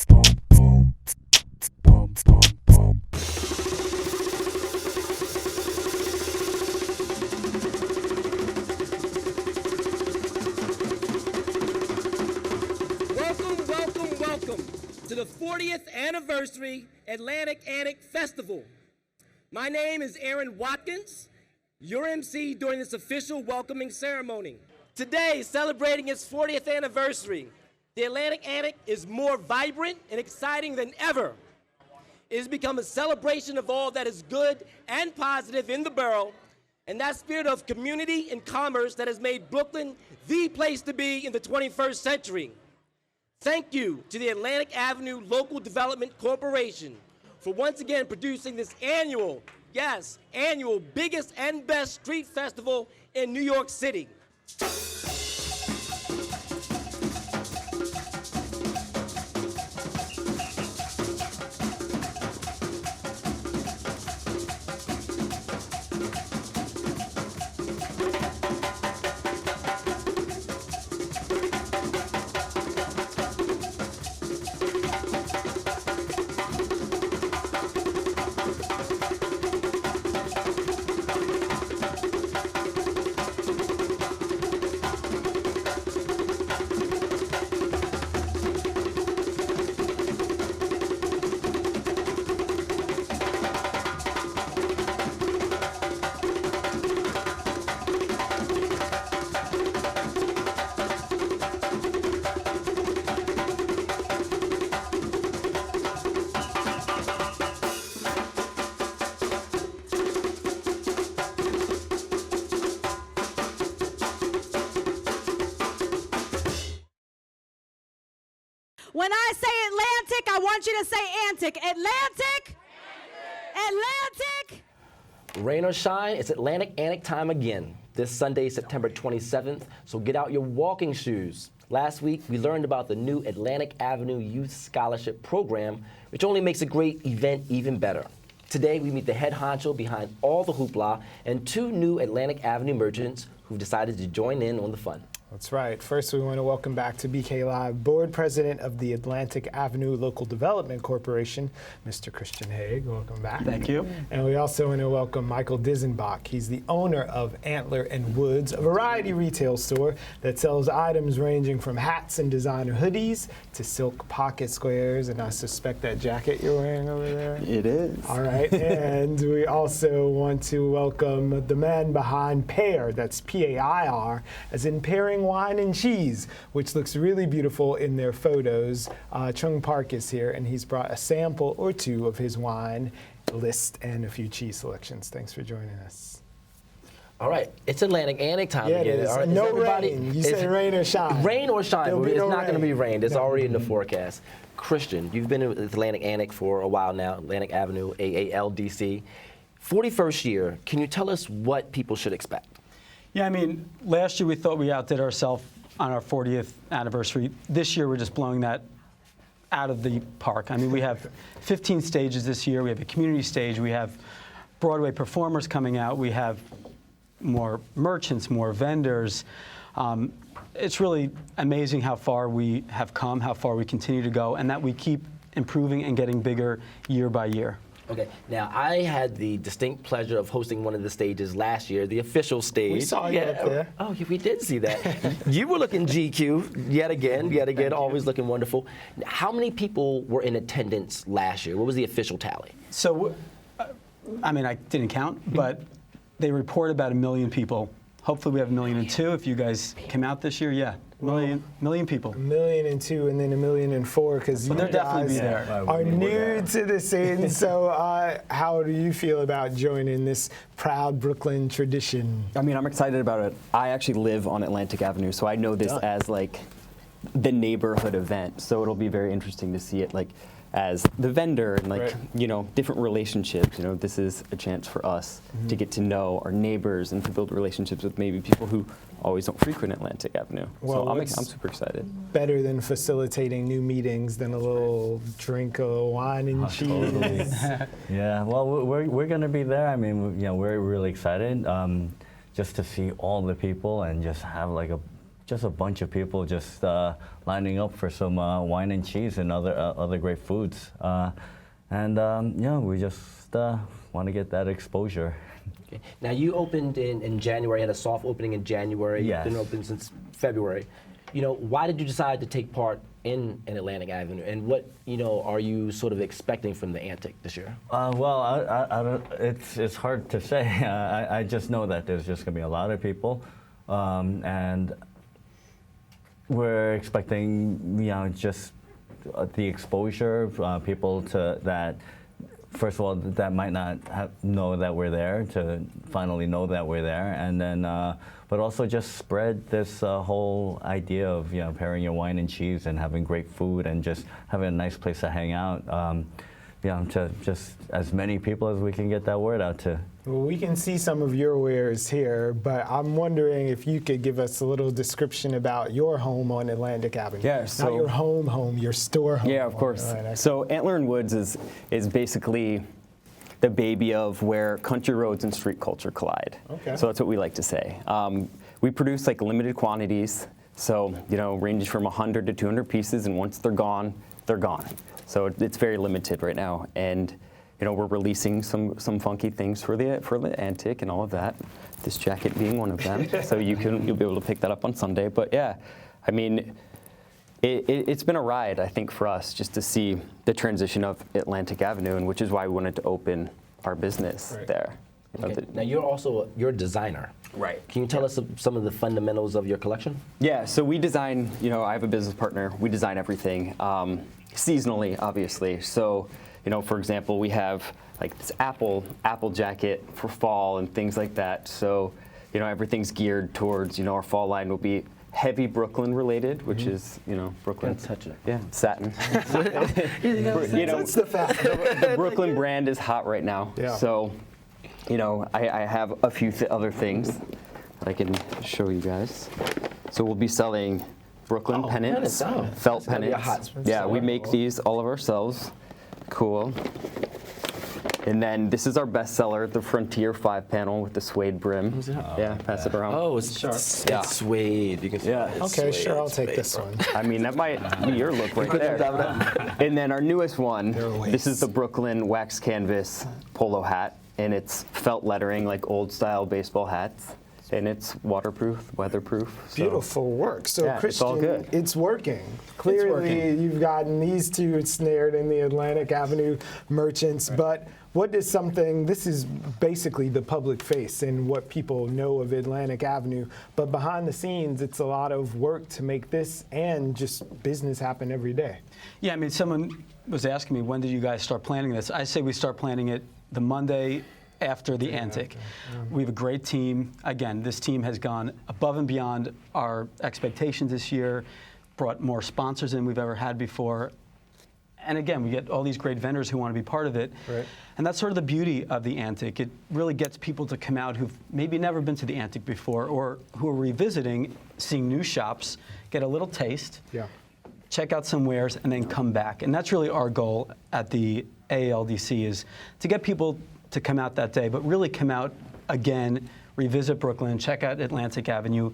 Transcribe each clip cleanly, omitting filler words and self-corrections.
Welcome to the 40th anniversary Antic Festival. My name is Aaron Watkins, your MC during this official welcoming ceremony. Today, celebrating its 40th anniversary, the Antic is more vibrant and exciting than ever. It has become a celebration of all that is good and positive in the borough, and that spirit of community and commerce that has made Brooklyn the place to be in the 21st century. Thank you to the Atlantic Avenue Local Development Corporation for once again producing this annual biggest and best street festival in New York City. When I say Atlantic, I want you to say Antic. Atlantic? Atlantic? Rain or shine, it's Antic time again. This Sunday, September 27th, so get out your walking shoes. Last week, we learned about the new Atlantic Avenue Youth Scholarship Program, which only makes a great event even better. Today, we meet the head honcho behind all the hoopla and two new Atlantic Avenue merchants who've decided to join in on the fun. That's right. First, we want to welcome back to BK Live Board President of the Atlantic Avenue Local Development Corporation, Mr. Christian Haig. Welcome back. Thank you. And we also want to welcome Michael Dizenbach. He's the owner of Antler and Woods, a variety retail store that sells items ranging from hats and designer hoodies to silk pocket squares. And I suspect that jacket you're wearing over there. It is. All right. And we also want to welcome the man behind Pair, that's P-A-I-R, as in pairing wine and cheese, which looks really beautiful in their photos. Chung Park is here, and he's brought a sample or two of his wine list and a few cheese selections. Thanks for joining us. All right, it's Antic time yeah, again. It is. All right, no rain. You said rain or shine. Rain or shine. It's no not going to be rain. It's no. already in the forecast. Christian, you've been with Antic for a while now, Atlantic Avenue, AALDC. 41st year, can you tell us what people should expect? Yeah, I mean, last year we thought we outdid ourselves on our 40th anniversary. This year we're just blowing that out of the park. I mean, we have 15 stages this year. We have a community stage. We have Broadway performers coming out. We have more merchants, more vendors. It's really amazing how far we have come, how far we continue to go, and that we keep improving and getting bigger year by year. Okay, now I had the distinct pleasure of hosting one of the stages last year, the official stage. We saw you up there. Oh, yeah, we did see that. You were looking GQ yet again, always looking wonderful. How many people were in attendance last year? What was the official tally? So, I mean, I didn't count, but they report about 1 million people. Hopefully we have 1.2 million if you guys came out this year. Yeah, million people. 1.2 million and then 1.4 million because you they'll definitely be guys there. are new to the scene. So how do you feel about joining this proud Brooklyn tradition? I mean, I'm excited about it. I actually live on Atlantic Avenue, so I know this as like the neighborhood event. So it'll be very interesting to see it like as the vendor and like, you know, different relationships. You know, this is a chance for us to get to know our neighbors and to build relationships with maybe people who always don't frequent Atlantic Avenue. Well, so I'm super excited. Better than facilitating new meetings than a little drink of wine and cheese. Totally. Yeah, well, we're going to be there. I mean, you know, we're really excited just to see all the people and just have like a just a bunch of people just lining up for some wine and cheese and other great foods. Yeah, we just want to get that exposure. Okay. Now you opened in January, had a soft opening in January. Yes. You've been open since February. You know, why did you decide to take part in an Atlantic Avenue, and what are you sort of expecting from the Antic this year? Well, I don't, it's hard to say. I just know that there's just going to be a lot of people, and we're expecting just the exposure, people that. First of all, that might not know that we're there, to finally know that we're there, and then, but also just spread this whole idea of pairing your wine and cheese and having great food and just having a nice place to hang out. To just as many people as we can get that word out to. Well, we can see some of your wares here, but I'm wondering if you could give us a little description about your home on Atlantic Avenue. Yeah, so not your home, your store home. Yeah, of course. So Antler and Woods is basically the baby of where country roads and street culture collide. Okay. So that's what we like to say. We produce like limited quantities, so ranges from 100 to 200 pieces, and once they're gone, they're gone. So it's very limited right now, and we're releasing some funky things for the Antic and all of that. This jacket being one of them. So you'll be able to pick that up on Sunday. But yeah, I mean, it's been a ride, I think, for us just to see the transition of Atlantic Avenue, and which is why we wanted to open our business there. Okay. Now you're a designer. Right. Can you tell us some of the fundamentals of your collection? Yeah. So we design. I have a business partner. We design everything. Seasonally, obviously. So, for example, we have like this apple jacket for fall and things like that. So, everything's geared towards, our fall line will be heavy Brooklyn related, which is, Brooklyn. Can't touch it. Yeah, satin. That's the fact. The Brooklyn brand is hot right now. Yeah. So, I have a few other things that I can show you guys. So we'll be selling Brooklyn pennants, felt pennants. Yeah, we make these all of ourselves. Cool. And then this is our best seller, the Frontier 5-panel with the suede brim. Yeah, pass it around. Oh, it's suede. You can see it's Okay, suede. sure, I'll take this one. I mean, that might be your look right there. And then our newest one, this is the Brooklyn wax canvas polo hat, and it's felt lettering like old style baseball hats. And it's waterproof, weatherproof. So. Beautiful work. So, Yeah, Christian, it's all good. it's working. Clearly, you've gotten these two snared in the Atlantic Avenue merchants, but what is something, this is basically the public face and what people know of Atlantic Avenue, but behind the scenes, it's a lot of work to make this and just business happen every day. Yeah, I mean, someone was asking me, when did you guys start planning this? I say we start planning it the Monday after the Antic. We have a great team. Again, this team has gone above and beyond our expectations this year, brought more sponsors than we've ever had before. And again, we get all these great vendors who want to be part of it. Right. And that's sort of the beauty of the Antic. It really gets people to come out who've maybe never been to the Antic before, or who are revisiting, seeing new shops, get a little taste, check out some wares, and then come back. And that's really our goal at the AALDC, is to get people to come out that day, but really come out again, revisit Brooklyn, check out Atlantic Avenue,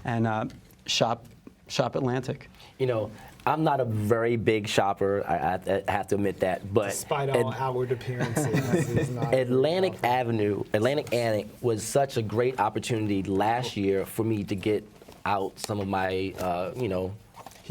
and shop Atlantic. I'm not a very big shopper. I have to admit that, but despite all outward appearances, it's not Atlantic Antic was such a great opportunity last year for me to get out some of my,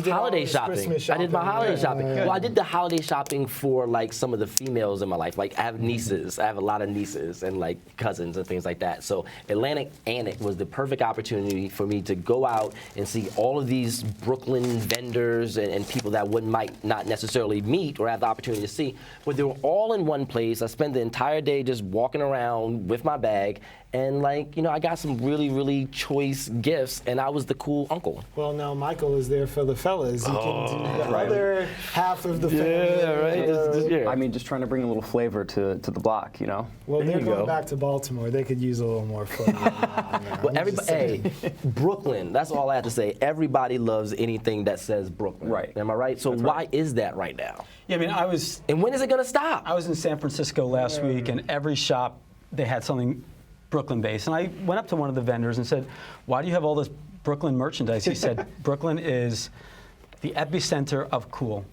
holiday shopping. I did my holiday shopping. Well, I did the holiday shopping for like some of the females in my life. Like I have nieces. I have a lot of nieces and like cousins and things like that. So Atlantic Antic was the perfect opportunity for me to go out and see all of these Brooklyn vendors and people that might not necessarily meet or have the opportunity to see. But they were all in one place. I spent the entire day just walking around with my bag. And I got some really, really choice gifts, and I was the cool uncle. Well, now Michael is there for the fellas. You can do the other half of the family. Yeah, right. I mean, just trying to bring a little flavor to the block, Well, they're going back to Baltimore. They could use a little more flavor. Well, everybody, Brooklyn, that's all I have to say. Everybody loves anything that says Brooklyn. Right. Am I right? So why is that right now? Yeah, I mean, And when is it going to stop? I was in San Francisco last week, and every shop, they had something Brooklyn-based. And I went up to one of the vendors and said, why do you have all this Brooklyn merchandise. He said Brooklyn is the epicenter of cool.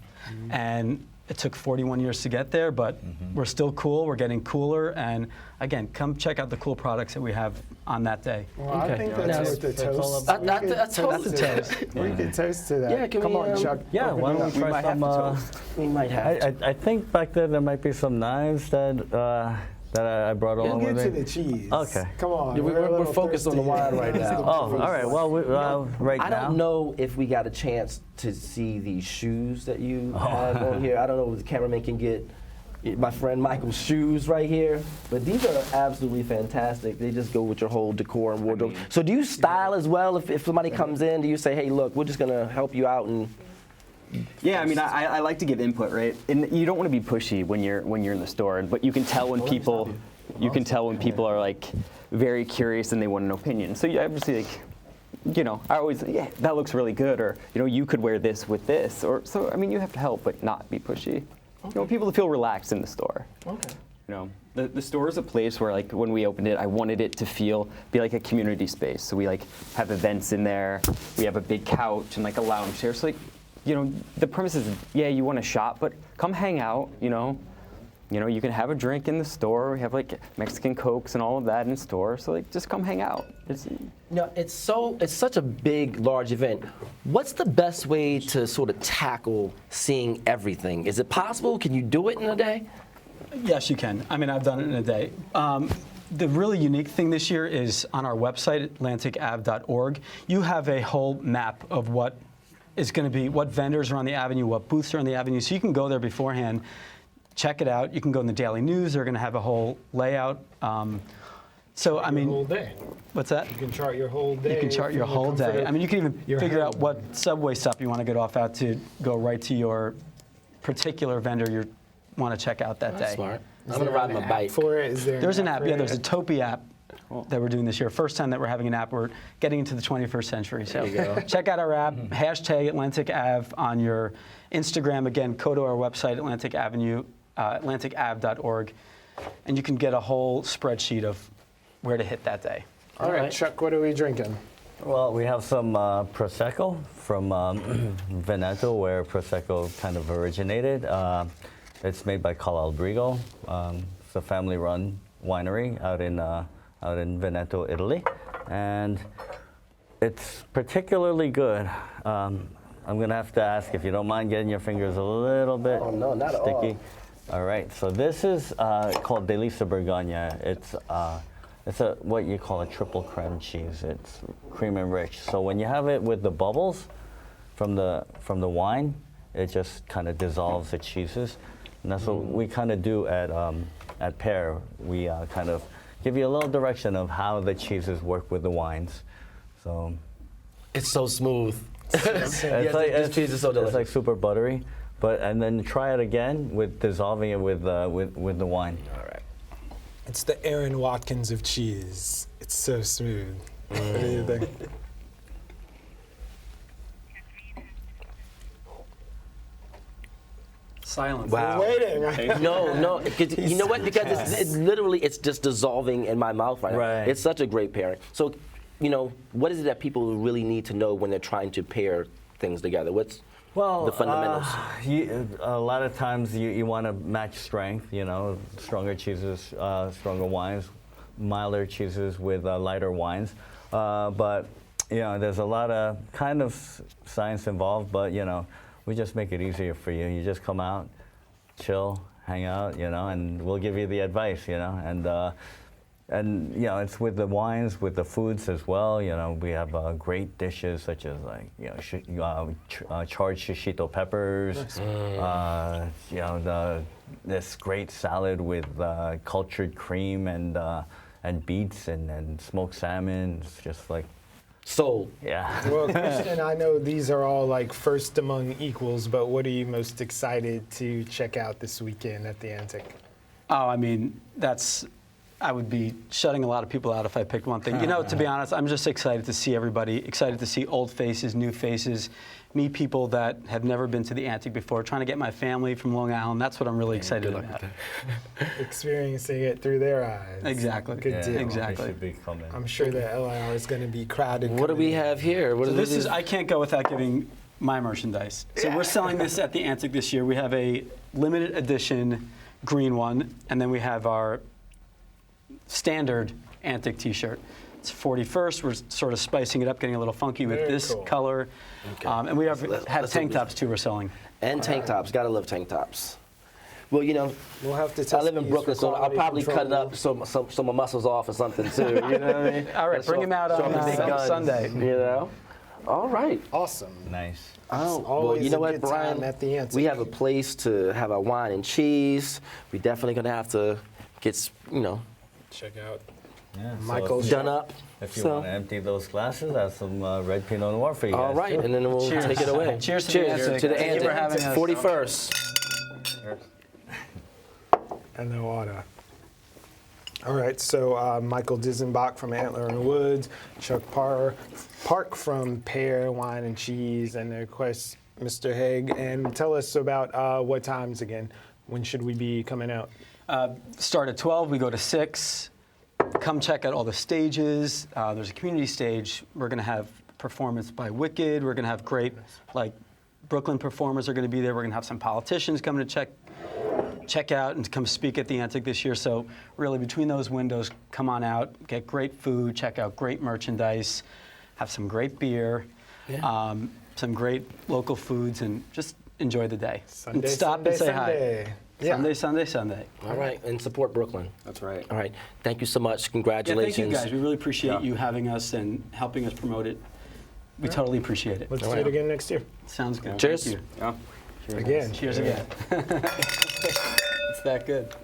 And it took 41 years to get there, but we're still cool. We're getting cooler. And again, come check out the cool products that we have on that day. Well, I think that's worth the toast. That's a toast. We could toast to that. Yeah, can Come we, on, Chuck. Yeah, why don't we try some? We might have to. I think back there might be some knives that I brought along We'll with get me. to the cheese. Okay. Come on. Yeah, a we're little focused on the thirsty. wine right now. Oh, all right. Well, right I now. don't know if we got a chance to see the shoes that you have on here. I don't know if the cameraman can get my friend Michael's shoes right here, but these are absolutely fantastic. They just go with your whole decor and wardrobe. So do you style as well? If somebody comes in, do you say, hey, look, we're just going to help you out and... Yeah, I mean, I like to give input, right? And you don't want to be pushy when you're in the store, but you can tell when people are like very curious and they want an opinion. So you obviously like, you know, I always that looks really good, or you know, you could wear this with this, or so. I mean, you have to help, but not be pushy. Okay. You want people to feel relaxed in the store. Okay. You know, the store is a place where, like, when we opened it, I wanted it to be like a community space. So we like have events in there. We have a big couch and like a lounge chair. So like, you know, the premise is, yeah, you want to shop, but come hang out. You know, you can have a drink in the store. We have like Mexican Cokes and all of that in the store. So like, just come hang out. It's such a big, large event. What's the best way to sort of tackle seeing everything? Is it possible? Can you do it in a day? Yes, you can. I mean, I've done it in a day. The really unique thing this year is on our website, atlanticav.org, you have a whole map of what is going to be, what vendors are on the avenue, what booths are on the avenue. So you can go there beforehand, check it out. You can go in the Daily News. They're going to have a whole layout. So, I mean, Whole day. what's that? You can chart your whole day. You can chart your from the whole comfort day. of I mean, you can even your figure out home. what subway stop you want to get off at to go right to your particular vendor you want to check out that day. Smart. Is I'm going to there ride an my app bike. for it? Is there There's an app. for Yeah, it? there's a Topi app that we're doing this year. First time that we're having an app. We're getting into the 21st century. So check out our app, hashtag Atlantic Ave on your Instagram. Again, go to our website, atlanticav.org, and you can get a whole spreadsheet of where to hit that day. All right, Chuck, what are we drinking? Well, we have some Prosecco from Veneto, where Prosecco kind of originated. It's made by Calalbrigo. It's a family-run winery out in Veneto, Italy, and it's particularly good. I'm gonna have to ask if you don't mind getting your fingers a little bit no, not at all. sticky. All right, so this is called Delizia Borgogna. It's what you call a triple creme cheese. It's cream and rich. So when you have it with the bubbles from the wine, it just kind of dissolves the cheeses, and that's what we kind of do at Bheard. We kind of give you a little direction of how the cheeses work with the wines. So It's so smooth. this cheese is so delicious. It's like super buttery, and then try it again with dissolving it with the wine. All right. It's the Aaron Watkins of cheese. It's so smooth. What do you think? Silence. Wow. Waiting. No, you know what? Because it's literally, it's just dissolving in my mouth right now. Right. It's such a great pairing. So, you know, what is it that people really need to know when they're trying to pair things together? What's the fundamentals? A lot of times you want to match strength, you know, stronger cheeses, stronger wines, milder cheeses with lighter wines. But, you know, there's a lot of kind of science involved, but, you know, we just make it easier for you. You just come out, chill, hang out, you know, and we'll give you the advice, you know, and you know, it's with the wines, with the foods as well. You know, we have great dishes such as like, you know, charred shishito peppers. You know, this great salad with cultured cream and beets and smoked salmon. It's just like, Sold. yeah. Well, Christian, I know these are all like first among equals, but what are you most excited to check out this weekend at the Antic? Oh, I mean, that's I would be shutting a lot of people out if I picked one thing. You know, to be honest, I'm just excited to see everybody, excited to see old faces, new faces, meet people that have never been to the Antic before, trying to get my family from Long Island. That's what I'm really excited about. Experiencing it through their eyes. Exactly. Good deal. Exactly. They should be coming. I'm sure the LIR is going to be crowded. What do we have here? What So is this is, I can't go without giving my merchandise. So we're selling this at the Antic this year. We have a limited edition green one, and then we have our standard Antic t-shirt. It's 41st. We're sort of spicing it up, getting a little funky with Very this cool. color. And we have Let's tank hope tops too we're selling. And tank tops. Gotta love tank tops. Well, you know, We'll have to test I live in these Brooklyn, for so I'll quality probably cut it control. up so my muscles off or something too. You know what I mean? All right, Let's bring show- him out show on the big guns, Sunday. You know? All right. Awesome. Nice. Oh, well, always you know a what, good Brian? time at the Antic. We have a place to have our wine and cheese. We definitely gonna have to get, Check out Yeah, so Michael's done up. If you So- want to empty those glasses, I have some red Pinot Noir for you All guys. right, too. and then we'll Cheers. take it away. Cheers to the Cheers Antic. to the Thank you for Antic. having us. 41st. and the water. All right, so Michael Dizenbach from Antler and Woods, Chuck Park from Pear, Wine and Cheese, and of course, Mr. Haig. And tell us about what times again. When should we be coming out? Start at 12, we go to 6. Come check out all the stages. There's a community stage. We're going to have performance by Wicked. We're going to have great, like, Brooklyn performers are going to be there. We're going to have some politicians coming to check out and come speak at the Antic this year. So really, between those windows, come on out, get great food, check out great merchandise, have some great beer, some great local foods, and just enjoy the day. Sunday, and stop Sunday, and say Sunday. hi. Yeah. Sunday. All right, and support Brooklyn. That's right. All right, thank you so much. Yeah, Congratulations. thank you guys. We really appreciate you having us and helping us promote it. We totally appreciate it. Let's do it again next year. Sounds good. Cheers. Thank you. Yeah. Again. Cheers again. It's that good.